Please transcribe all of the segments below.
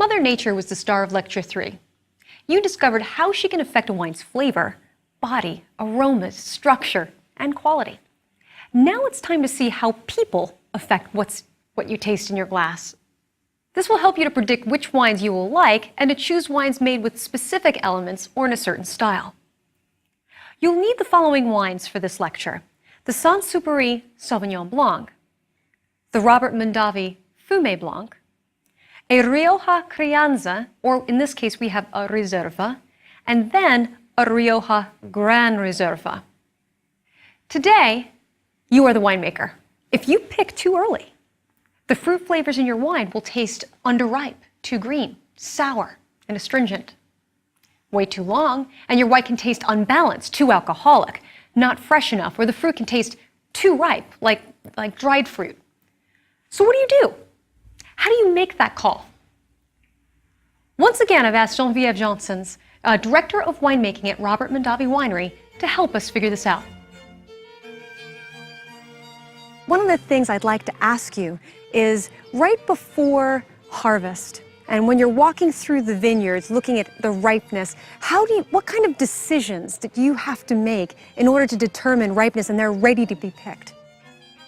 Mother Nature was the star of Lecture 3. You discovered how she can affect a wine's flavor, body, aromas, structure, and quality. Now it's time to see how people affect what you taste in your glass. This will help you to predict which wines you will like and to choose wines made with specific elements or in a certain style. You'll need the following wines for this lecture: the Saint-Supéry Sauvignon Blanc, the Robert Mondavi Fumé Blanc, a Rioja Crianza, or in this case we have a Reserva, and then a Rioja Gran Reserva. Today, you are the winemaker. If you pick too early, the fruit flavors in your wine will taste underripe, too green, sour, and astringent. Wait too long, and your wine can taste unbalanced, too alcoholic, not fresh enough, or the fruit can taste too ripe, like dried fruit. So what do? How do you make that call? Once again, I've asked Geneviève Janssens, Director of Winemaking at Robert Mondavi Winery, to help us figure this out. One of the things I'd like to ask you is, right before harvest, and when you're walking through the vineyards looking at the ripeness, what kind of decisions do you have to make in order to determine ripeness and they're ready to be picked?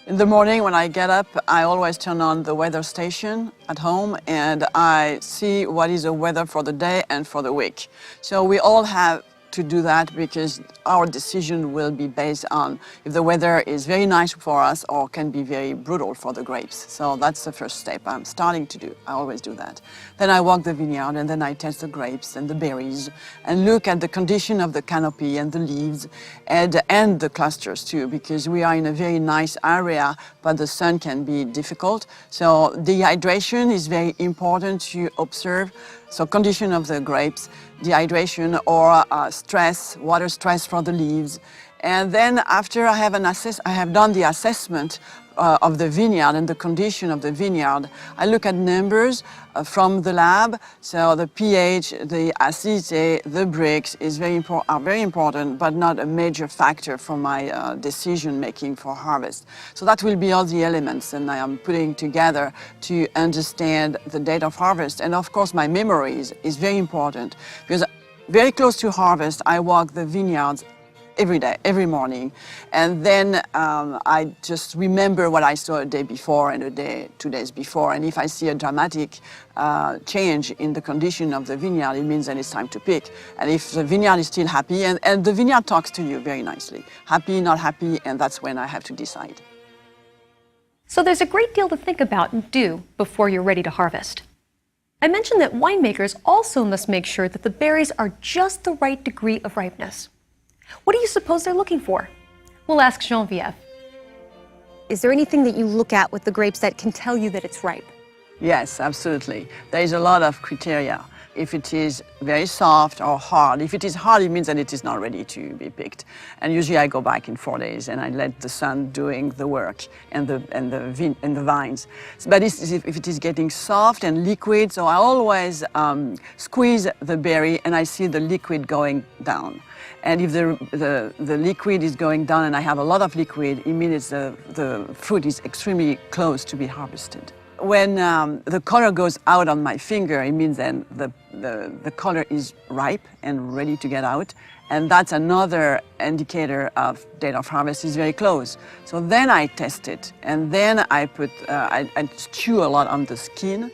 In the morning when I get up, I always turn on the weather station at home and I see what is the weather for the day and for the week. So we all have to do that because our decision will be based on if the weather is very nice for us or can be very brutal for the grapes. So that's the first step I'm starting to do. I always do that. Then I walk the vineyard and then I test the grapes and the berries and look at the condition of the canopy and the leaves and the clusters too, because we are in a very nice area, but the sun can be difficult. So dehydration is very important to observe. So condition of the grapes, dehydration or stress, water stress for the leaves. And then after I have done the assessment of the vineyard and the condition of the vineyard, I look at numbers from the lab. So the pH, the acidity, the brix are very important, but not a major factor for my decision making for harvest. So that will be all the elements and I am putting together to understand the date of harvest. And of course my memories is very important because very close to harvest, I walk the vineyards every day, every morning. And then I just remember what I saw a day before and 2 days before. And if I see a dramatic change in the condition of the vineyard, it means that it's time to pick. And if the vineyard is still happy, and the vineyard talks to you very nicely, happy, not happy, and that's when I have to decide. So there's a great deal to think about and do before you're ready to harvest. I mentioned that winemakers also must make sure that the berries are just the right degree of ripeness. What do you suppose they're looking for? We'll ask Geneviève. Is there anything that you look at with the grapes that can tell you that it's ripe? Yes, absolutely. There is a lot of criteria. If it is very soft or hard. If it is hard, it means that it is not ready to be picked. And usually I go back in 4 days and I let the sun doing the work and the vines. But if it is getting soft and liquid, so I always squeeze the berry and I see the liquid going down. And if the liquid is going down and I have a lot of liquid, it means the fruit is extremely close to be harvested. When the color goes out on my finger, it means then the color is ripe and ready to get out. And that's another indicator of date of harvest is very close. So then I test it. And then I chew a lot on the skin.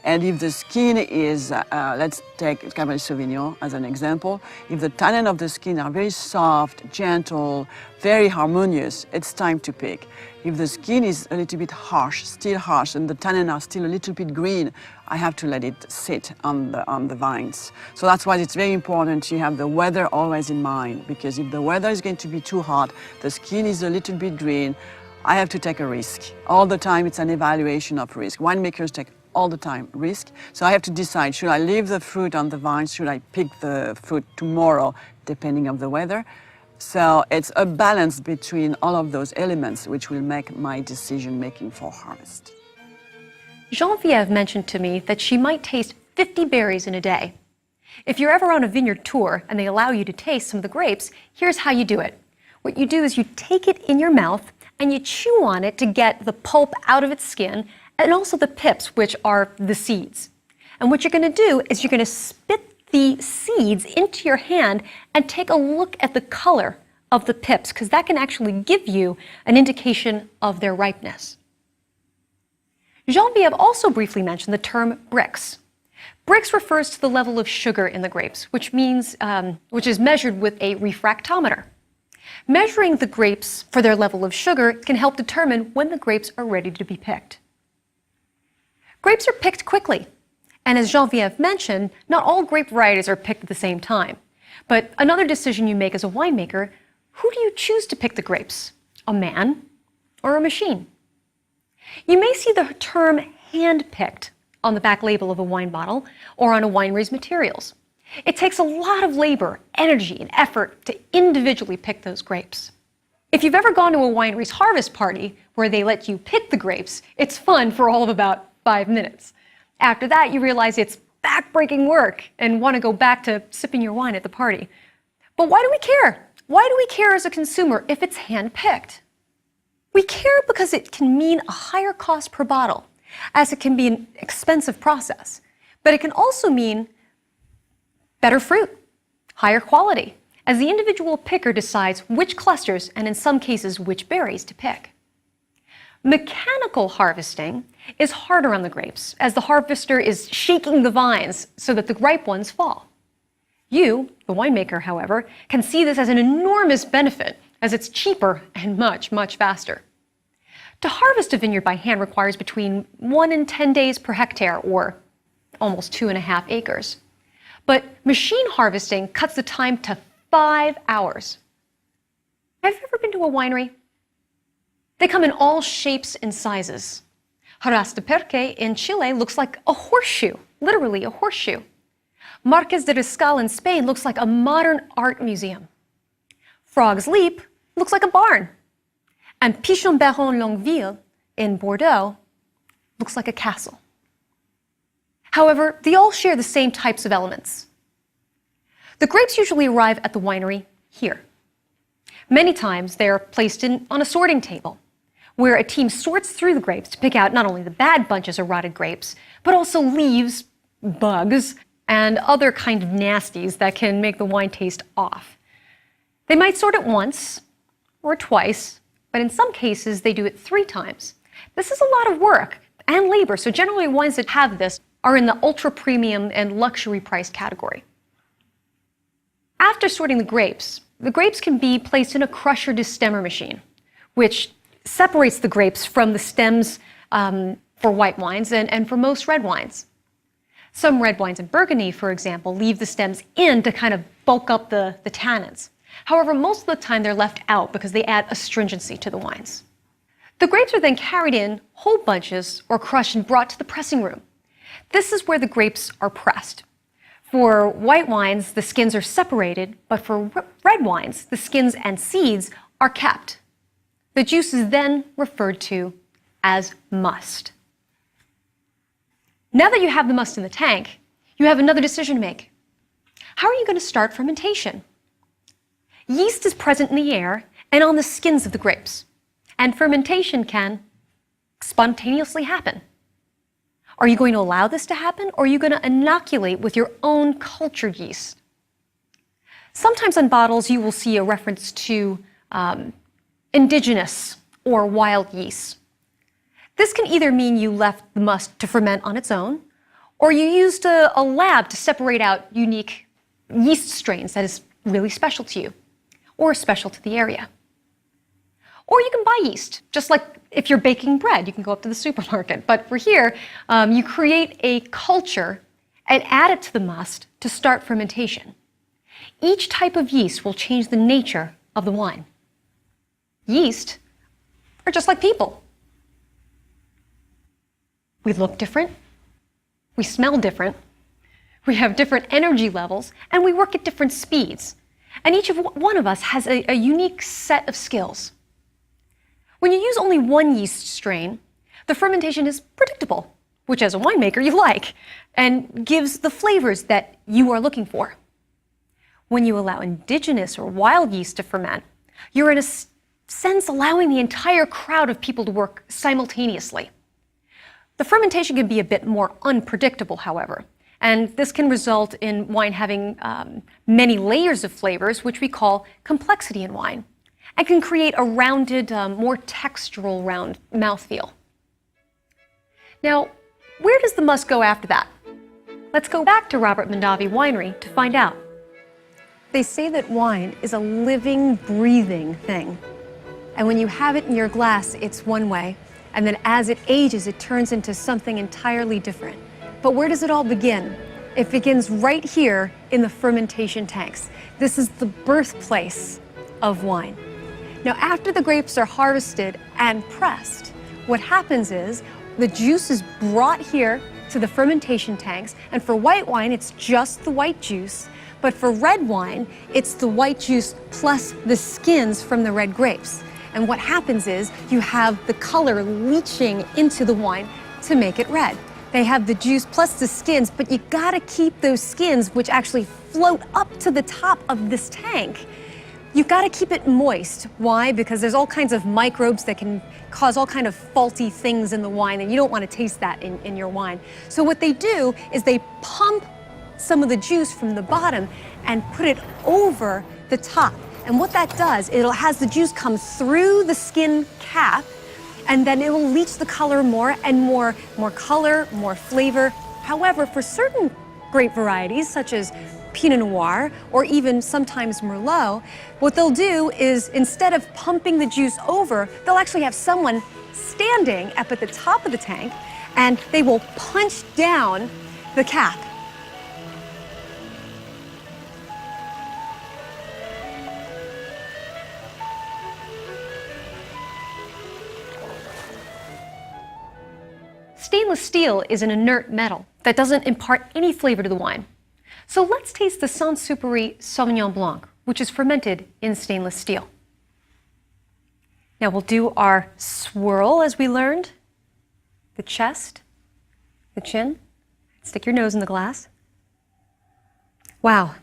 And if the skin is, let's take Cabernet Sauvignon as an example. If the tannin of the skin are very soft, gentle, very harmonious, it's time to pick. If the skin is a little bit harsh, still harsh, and the tannin are still a little bit green, I have to let it sit on the vines. So that's why it's very important to have the weather always in mind, because if the weather is going to be too hot, the skin is a little bit green, I have to take a risk. All the time it's an evaluation of risk. Winemakers take all the time risk. So I have to decide, should I leave the fruit on the vines? Should I pick the fruit tomorrow, depending on the weather? So it's a balance between all of those elements which will make my decision making for harvest. Geneviève mentioned to me that she might taste 50 berries in a day. If you're ever on a vineyard tour and they allow you to taste some of the grapes, here's how you do it. What you do is you take it in your mouth and you chew on it to get the pulp out of its skin and also the pips, which are the seeds. And what you're going to do is you're going to spit the seeds into your hand and take a look at the color of the pips, because that can actually give you an indication of their ripeness. Geneviève also briefly mentioned the term Brix. Brix refers to the level of sugar in the grapes, which is measured with a refractometer. Measuring the grapes for their level of sugar can help determine when the grapes are ready to be picked. Grapes are picked quickly, and as Geneviève mentioned, not all grape varieties are picked at the same time. But another decision you make as a winemaker, who do you choose to pick the grapes? A man or a machine? You may see the term hand-picked on the back label of a wine bottle or on a winery's materials. It takes a lot of labor, energy, and effort to individually pick those grapes. If you've ever gone to a winery's harvest party where they let you pick the grapes, it's fun for all of about 5 minutes. After that, you realize it's back-breaking work and want to go back to sipping your wine at the party. But why do we care? Why do we care as a consumer if it's hand-picked? We care because it can mean a higher cost per bottle, as it can be an expensive process. But it can also mean better fruit, higher quality, as the individual picker decides which clusters and in some cases which berries to pick. Mechanical harvesting is harder on the grapes, as the harvester is shaking the vines so that the ripe ones fall. You, the winemaker, however, can see this as an enormous benefit, as it's cheaper and much, much faster. To harvest a vineyard by hand requires between 1 and 10 days per hectare, or almost 2.5 acres. But machine harvesting cuts the time to 5 hours. Have you ever been to a winery? They come in all shapes and sizes. Haras de Perque in Chile looks like a horseshoe, literally a horseshoe. Marqués de Riscal in Spain looks like a modern art museum. Frog's Leap looks like a barn. And Pichon-Baron-Longueville in Bordeaux looks like a castle. However, they all share the same types of elements. The grapes usually arrive at the winery here. Many times they are placed on a sorting table, where a team sorts through the grapes to pick out not only the bad bunches of rotted grapes, but also leaves, bugs, and other kind of nasties that can make the wine taste off. They might sort it once or twice, but in some cases they do it 3 times. This is a lot of work and labor, so generally wines that have this are in the ultra-premium and luxury price category. After sorting the grapes can be placed in a crusher destemmer machine, which separates the grapes from the stems for white wines and for most red wines. Some red wines in Burgundy, for example, leave the stems in to kind of bulk up the tannins. However, most of the time they're left out because they add astringency to the wines. The grapes are then carried in whole bunches or crushed and brought to the pressing room. This is where the grapes are pressed. For white wines, the skins are separated, but for red wines, the skins and seeds are kept. The juice is then referred to as must. Now that you have the must in the tank, you have another decision to make. How are you going to start fermentation? Yeast is present in the air and on the skins of the grapes, and fermentation can spontaneously happen. Are you going to allow this to happen, or are you going to inoculate with your own cultured yeast? Sometimes on bottles you will see a reference to indigenous or wild yeast. This can either mean you left the must to ferment on its own, or you used a lab to separate out unique yeast strains that is really special to you, or special to the area. Or you can buy yeast, just like if you're baking bread, you can go up to the supermarket. But for here, you create a culture and add it to the must to start fermentation. Each type of yeast will change the nature of the wine. Yeast are just like people. We look different, we smell different, we have different energy levels, and we work at different speeds. And each one of us has a unique set of skills. When you use only one yeast strain, the fermentation is predictable, which as a winemaker you like, and gives the flavors that you are looking for. When you allow indigenous or wild yeast to ferment, you're in a sense allowing the entire crowd of people to work simultaneously. The fermentation can be a bit more unpredictable, however, And this can result in wine having many layers of flavors, which we call complexity in wine, and can create a rounded, more textural round mouthfeel. Now, where does the must go after that? Let's go back to Robert Mondavi Winery to find out. They say that wine is a living, breathing thing. And when you have it in your glass, it's one way. And then as it ages, it turns into something entirely different. But where does it all begin? It begins right here in the fermentation tanks. This is the birthplace of wine. Now, after the grapes are harvested and pressed, what happens is the juice is brought here to the fermentation tanks. And for white wine, it's just the white juice. But for red wine, it's the white juice plus the skins from the red grapes. And what happens is you have the color leaching into the wine to make it red. They have the juice plus the skins, but you gotta keep those skins, which actually float up to the top of this tank. You've gotta keep it moist. Why? Because there's all kinds of microbes that can cause all kind of faulty things in the wine, and you don't wanna taste that in your wine. So what they do is they pump some of the juice from the bottom and put it over the top. And what that does, it has the juice come through the skin cap, and then it will leach the color more and more color, more flavor. However, for certain grape varieties, such as Pinot Noir or even sometimes Merlot, what they'll do is instead of pumping the juice over, they'll actually have someone standing up at the top of the tank, and they will punch down the cap. Stainless steel is an inert metal that doesn't impart any flavor to the wine. So let's taste the Saint-Supéry Sauvignon Blanc, which is fermented in stainless steel. Now we'll do our swirl as we learned. The chest, the chin. Stick your nose in the glass. Wow,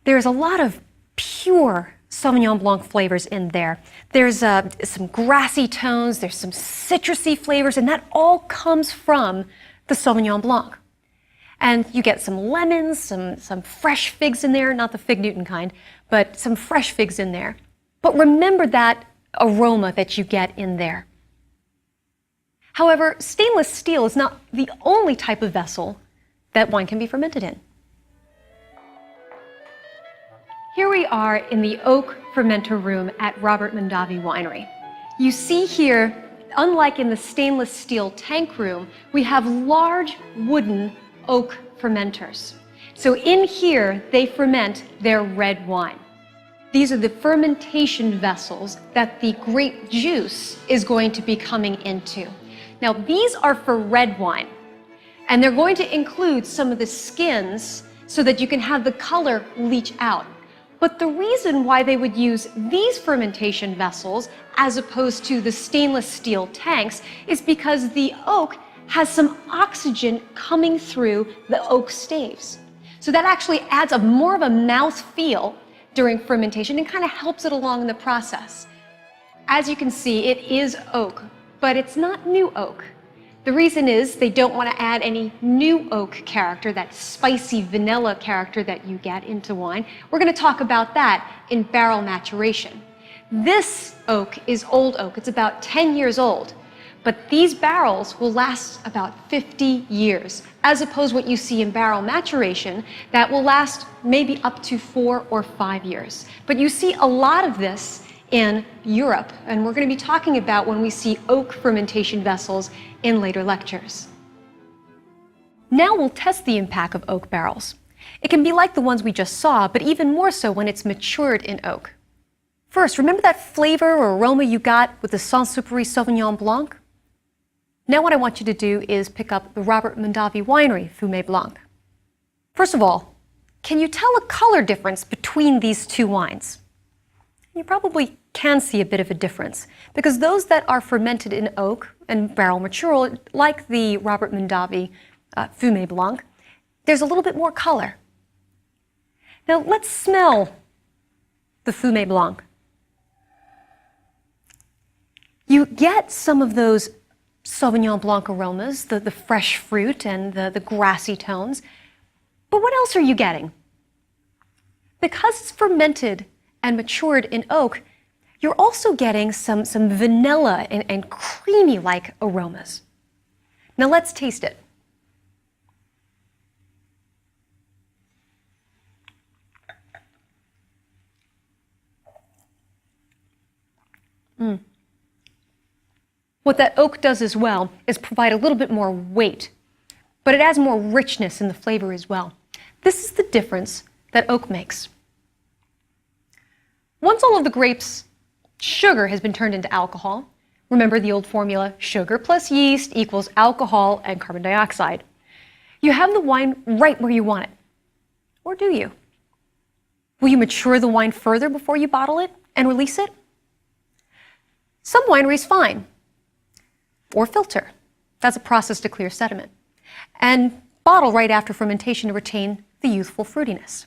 there's a lot of pure Sauvignon Blanc flavors in there. There's some grassy tones, there's some citrusy flavors, and that all comes from the Sauvignon Blanc. And you get some lemons, some fresh figs in there, not the fig Newton kind, but some fresh figs in there. But remember that aroma that you get in there. However, stainless steel is not the only type of vessel that wine can be fermented in. Here we are in the oak fermenter room at Robert Mondavi Winery. You see here, unlike in the stainless steel tank room, we have large wooden oak fermenters. So in here, they ferment their red wine. These are the fermentation vessels that the grape juice is going to be coming into. Now, these are for red wine, and they're going to include some of the skins so that you can have the color leach out. But the reason why they would use these fermentation vessels as opposed to the stainless steel tanks is because the oak has some oxygen coming through the oak staves. So that actually adds more of a mouth feel during fermentation and kind of helps it along in the process. As you can see, it is oak, but it's not new oak. The reason is they don't want to add any new oak character, that spicy vanilla character that you get into wine. We're going to talk about that in barrel maturation. This oak is old oak. It's about 10 years old. But these barrels will last about 50 years, as opposed to what you see in barrel maturation that will last maybe up to 4 or 5 years. But you see a lot of this in Europe, and we're going to be talking about when we see oak fermentation vessels in later lectures. Now we'll test the impact of oak barrels. It can be like the ones we just saw, but even more so when it's matured in oak. First, remember that flavor or aroma you got with the Saint-Supéry Sauvignon Blanc? Now what I want you to do is pick up the Robert Mondavi Winery Fumé Blanc. First of all, can you tell a color difference between these two wines? You probably can see a bit of a difference because those that are fermented in oak and barrel mature, like the Robert Mondavi Fumé Blanc, there's a little bit more color. Now let's smell the Fumé Blanc. You get some of those Sauvignon Blanc aromas, the fresh fruit and the grassy tones. But what else are you getting? Because it's fermented and matured in oak, you're also getting some vanilla and creamy-like aromas. Now let's taste it. What that oak does as well is provide a little bit more weight, but it adds more richness in the flavor as well. This is the difference that oak makes. Once all of the grape's sugar has been turned into alcohol, remember the old formula, sugar plus yeast equals alcohol and carbon dioxide. You have the wine right where you want it. Or do you? Will you mature the wine further before you bottle it and release it? Some wineries fine, or filter. That's a process to clear sediment. And bottle right after fermentation to retain the youthful fruitiness.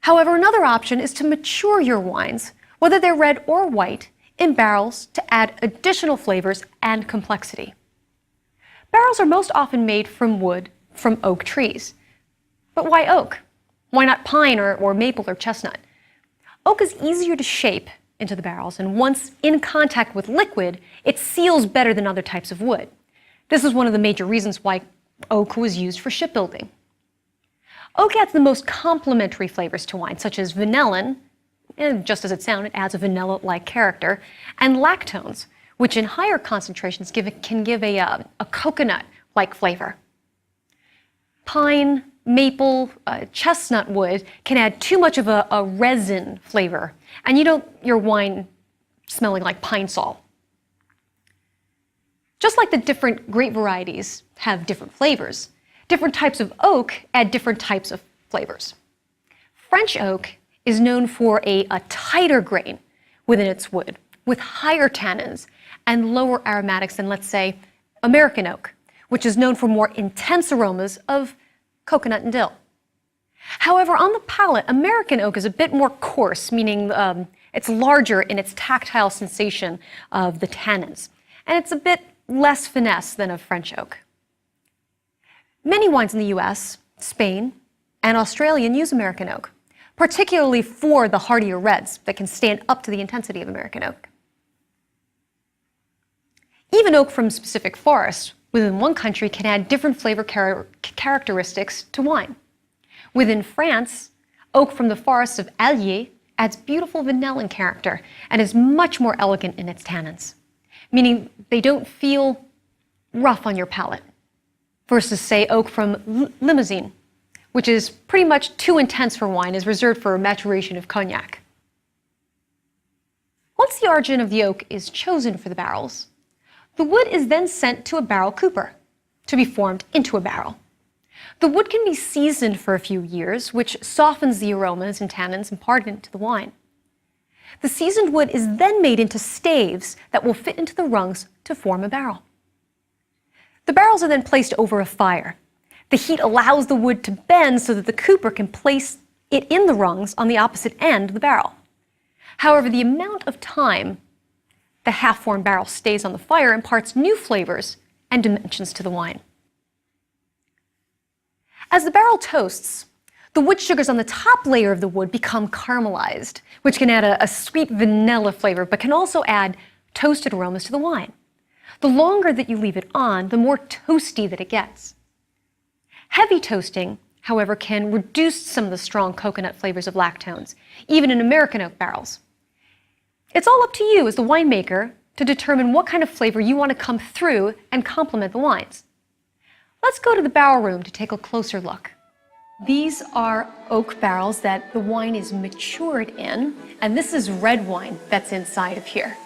However, another option is to mature your wines, whether they're red or white, in barrels to add additional flavors and complexity. Barrels are most often made from wood from oak trees. But why oak? Why not pine or maple or chestnut? Oak is easier to shape into the barrels, and once in contact with liquid, it seals better than other types of wood. This is one of the major reasons why oak was used for shipbuilding. Oak adds the most complementary flavors to wine, such as vanillin, and just as it sounds, it adds a vanilla-like character, and lactones, which in higher concentrations can give a coconut-like flavor. Pine, maple, chestnut wood can add too much of a resin flavor, and you don't your wine smelling like pine sol. Just like the different grape varieties have different flavors, different types of oak add different types of flavors. French oak is known for a tighter grain within its wood, with higher tannins and lower aromatics than, let's say, American oak, which is known for more intense aromas of coconut and dill. However, on the palate, American oak is a bit more coarse, meaning it's larger in its tactile sensation of the tannins, and it's a bit less finesse than of French oak. Many wines in the US, Spain, and Australia use American oak, particularly for the heartier reds that can stand up to the intensity of American oak. Even oak from specific forests within one country can add different flavor characteristics to wine. Within France, oak from the forests of Allier adds beautiful vanillin character and is much more elegant in its tannins, meaning they don't feel rough on your palate, versus, say, oak from Limousin, which is pretty much too intense for wine, is reserved for maturation of cognac. Once the origin of the oak is chosen for the barrels, the wood is then sent to a barrel cooper to be formed into a barrel. The wood can be seasoned for a few years, which softens the aromas and tannins imparted into the wine. The seasoned wood is then made into staves that will fit into the rungs to form a barrel. The barrels are then placed over a fire. The heat allows the wood to bend so that the cooper can place it in the rungs on the opposite end of the barrel. However, the amount of time the half-formed barrel stays on the fire imparts new flavors and dimensions to the wine. As the barrel toasts, the wood sugars on the top layer of the wood become caramelized, which can add a sweet vanilla flavor, but can also add toasted aromas to the wine. The longer that you leave it on, the more toasty that it gets. Heavy toasting, however, can reduce some of the strong coconut flavors of lactones, even in American oak barrels. It's all up to you as the winemaker to determine what kind of flavor you want to come through and complement the wines. Let's go to the barrel room to take a closer look. These are oak barrels that the wine is matured in, and this is red wine that's inside of here.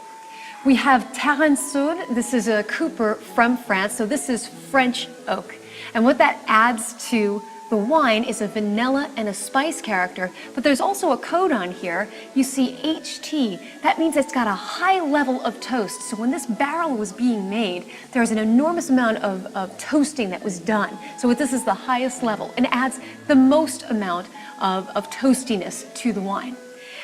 We have Terrain-Sud. This is a cooper from France, so this is French oak. And what that adds to the wine is a vanilla and a spice character, but there's also a code on here. You see HT. That means it's got a high level of toast. So when this barrel was being made, there's an enormous amount of toasting that was done. So this is the highest level and adds the most amount of toastiness to the wine.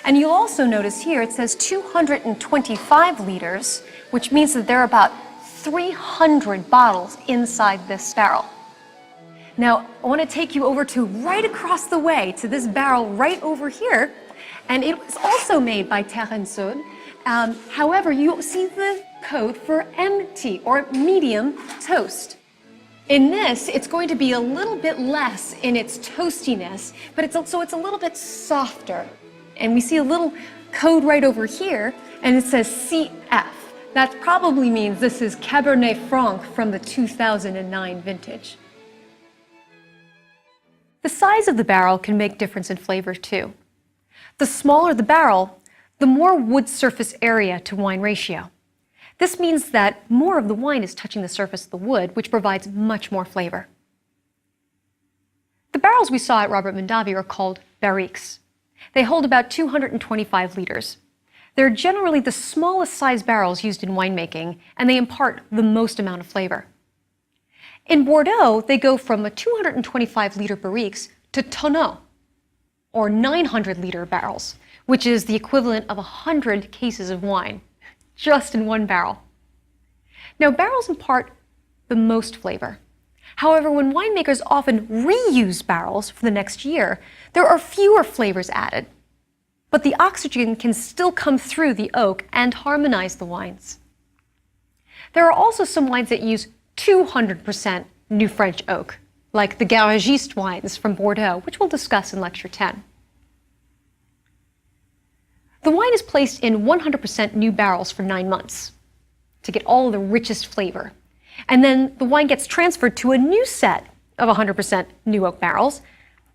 And you'll also notice here it says 225 liters, which means that there are about 300 bottles inside this barrel. Now, I want to take you over to right across the way to this barrel right over here. And it was also made by Terre Sud. However, you'll see the code for MT, or medium toast. In this, it's going to be a little bit less in its toastiness, but it's a little bit softer. And we see a little code right over here, and it says CF. That probably means this is Cabernet Franc from the 2009 vintage. The size of the barrel can make difference in flavor too. The smaller the barrel, the more wood surface area to wine ratio. This means that more of the wine is touching the surface of the wood, which provides much more flavor. The barrels we saw at Robert Mondavi are called barriques. They hold about 225 liters. They're generally the smallest size barrels used in winemaking, and they impart the most amount of flavor. In Bordeaux, they go from a 225-liter barriques to tonneaux, or 900-liter barrels, which is the equivalent of 100 cases of wine, just in one barrel. Now, barrels impart the most flavor. However, when winemakers often reuse barrels for the next year, there are fewer flavors added, but the oxygen can still come through the oak and harmonize the wines. There are also some wines that use 200% New French oak, like the Garagiste wines from Bordeaux, which we'll discuss in Lecture 10. The wine is placed in 100% new barrels for 9 months to get all of the richest flavor. And then the wine gets transferred to a new set of 100% new oak barrels.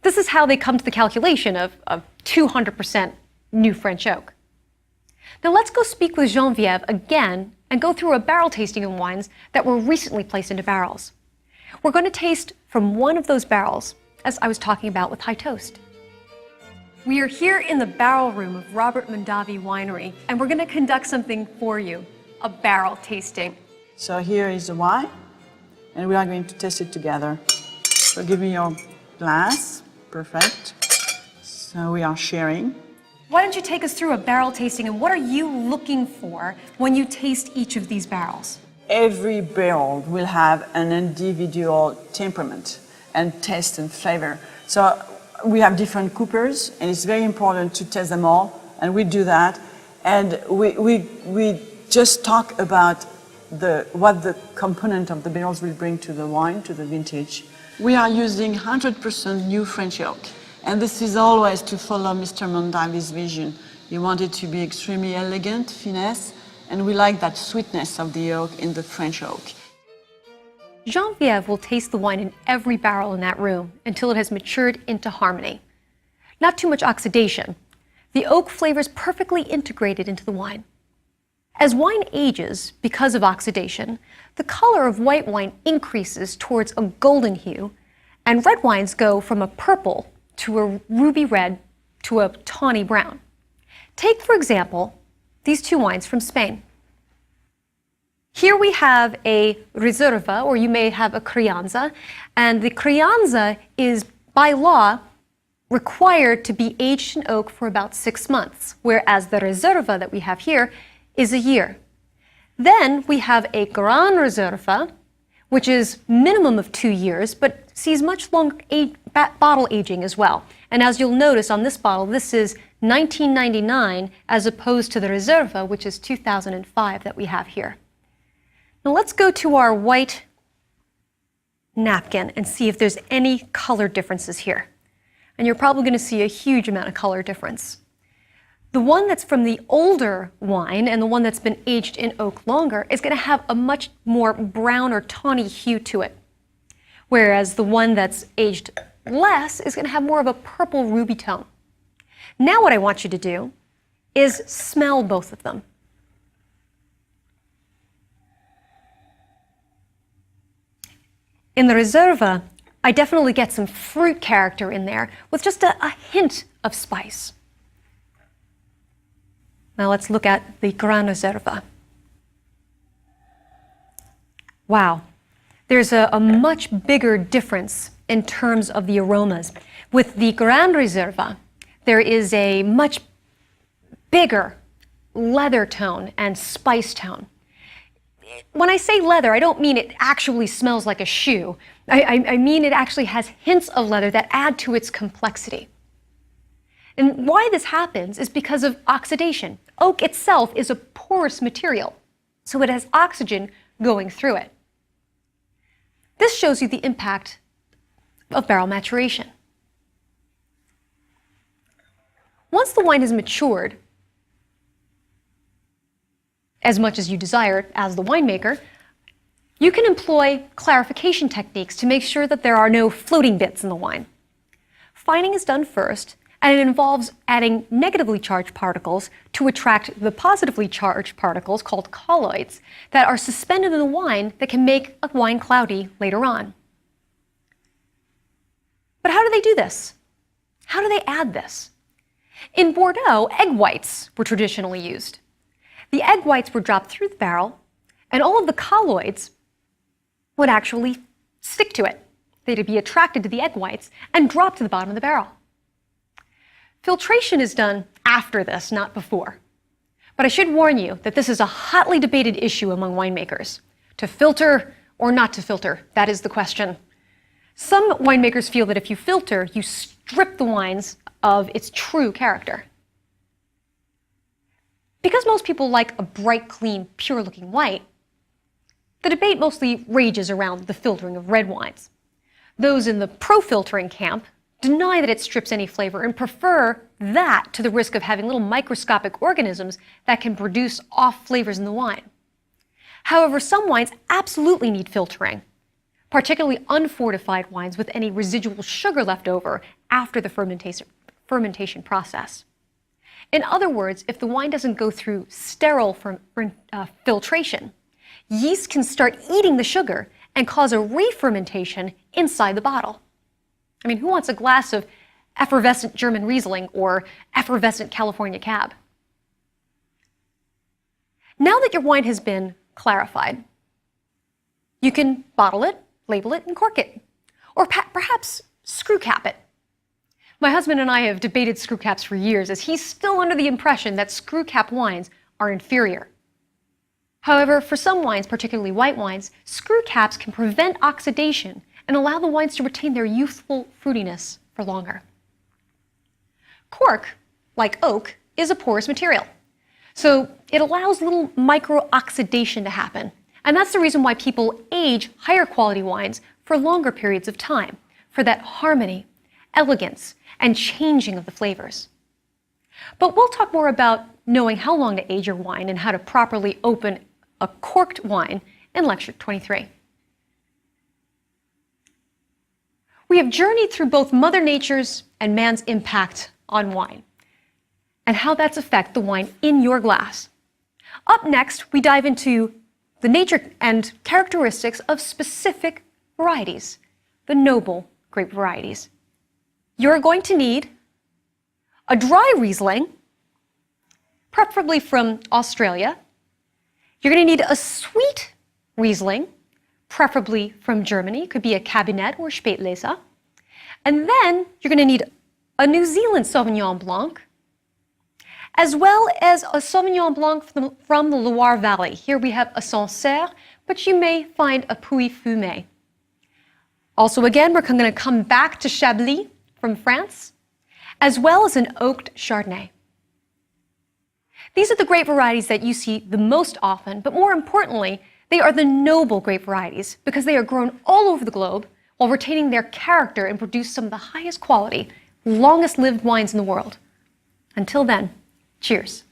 This is how they come to the calculation of 200% new French oak. Now let's go speak with Geneviève again and go through a barrel tasting of wines that were recently placed into barrels. We're going to taste from one of those barrels, as I was talking about with High Toast. We are here in the barrel room of Robert Mondavi Winery, and we're going to conduct something for you, a barrel tasting. So here is the wine, and we are going to taste it together. So give me your glass. Perfect. So we are sharing. Why don't you take us through a barrel tasting, and what are you looking for when you taste each of these barrels? Every barrel will have an individual temperament and taste and flavor. So we have different coopers, and it's very important to taste them all, and we do that. And we just talk about what the component of the barrels will bring to the wine, to the vintage. We are using 100% new French oak. And this is always to follow Mr. Mondavi's vision. He wanted to be extremely elegant, finesse, and we like that sweetness of the oak in the French oak. Geneviève will taste the wine in every barrel in that room until it has matured into harmony. Not too much oxidation. The oak flavor is perfectly integrated into the wine. As wine ages, because of oxidation, the color of white wine increases towards a golden hue, and red wines go from a purple to a ruby red to a tawny brown. Take, for example, these two wines from Spain. Here we have a Reserva, or you may have a Crianza, and the Crianza is, by law, required to be aged in oak for about 6 months, whereas the Reserva that we have here is a year. Then we have a Gran Reserva, which is minimum of 2 years, but sees much longer bottle aging as well. And as you'll notice on this bottle, this is 1999 as opposed to the Reserva, which is 2005 that we have here. Now let's go to our white napkin and see if there's any color differences here. And you're probably going to see a huge amount of color difference. The one that's from the older wine and the one that's been aged in oak longer is going to have a much more brown or tawny hue to it. Whereas the one that's aged less is going to have more of a purple ruby tone. Now what I want you to do is smell both of them. In the Reserva, I definitely get some fruit character in there with just a hint of spice. Now let's look at the Gran Reserva. Wow, there's a much bigger difference in terms of the aromas. With the Gran Reserva, there is a much bigger leather tone and spice tone. when I say leather, I don't mean it actually smells like a shoe. I mean it actually has hints of leather that add to its complexity. And why this happens is because of oxidation. Oak itself is a porous material, so it has oxygen going through it. This shows you the impact of barrel maturation. Once the wine has matured, as much as you desire as the winemaker, you can employ clarification techniques to make sure that there are no floating bits in the wine. Fining is done first, and it involves adding negatively charged particles to attract the positively charged particles called colloids that are suspended in the wine that can make a wine cloudy later on. But how do they do this? How do they add this? In Bordeaux, egg whites were traditionally used. The egg whites were dropped through the barrel, and all of the colloids would actually stick to it. They'd be attracted to the egg whites and drop to the bottom of the barrel. Filtration is done after this, not before. But I should warn you that this is a hotly debated issue among winemakers. To filter or not to filter, that is the question. Some winemakers feel that if you filter, you strip the wines of its true character. Because most people like a bright, clean, pure-looking white, the debate mostly rages around the filtering of red wines. Those in the pro-filtering camp deny that it strips any flavor and prefer that to the risk of having little microscopic organisms that can produce off flavors in the wine. However, some wines absolutely need filtering, particularly unfortified wines with any residual sugar left over after the fermentation process. In other words, if the wine doesn't go through sterile filtration, yeast can start eating the sugar and cause a re-fermentation inside the bottle. I mean, who wants a glass of effervescent German Riesling or effervescent California Cab? Now that your wine has been clarified, you can bottle it, label it, and cork it. Or perhaps screw cap it. My husband and I have debated screw caps for years, as he's still under the impression that screw cap wines are inferior. However, for some wines, particularly white wines, screw caps can prevent oxidation and allow the wines to retain their youthful fruitiness for longer. Cork, like oak, is a porous material, so it allows little micro-oxidation to happen. And that's the reason why people age higher quality wines for longer periods of time, for that harmony, elegance, and changing of the flavors. But we'll talk more about knowing how long to age your wine and how to properly open a corked wine in Lecture 23. We have journeyed through both Mother Nature's and man's impact on wine, and how that's affected the wine in your glass. Up next, we dive into the nature and characteristics of specific varieties, the noble grape varieties. You're going to need a dry Riesling, preferably from Australia. You're going to need a sweet Riesling, preferably from Germany. Could be a Kabinett or Spätlese. And then you're going to need a New Zealand Sauvignon Blanc, as well as a Sauvignon Blanc from the Loire Valley. Here we have a Sancerre, but you may find a Puy-Fumé. Also, again, we're going to come back to Chablis from France, as well as an oaked Chardonnay. These are the grape varieties that you see the most often, but more importantly, they are the noble grape varieties because they are grown all over the globe while retaining their character and produce some of the highest quality, longest lived wines in the world. Until then, cheers.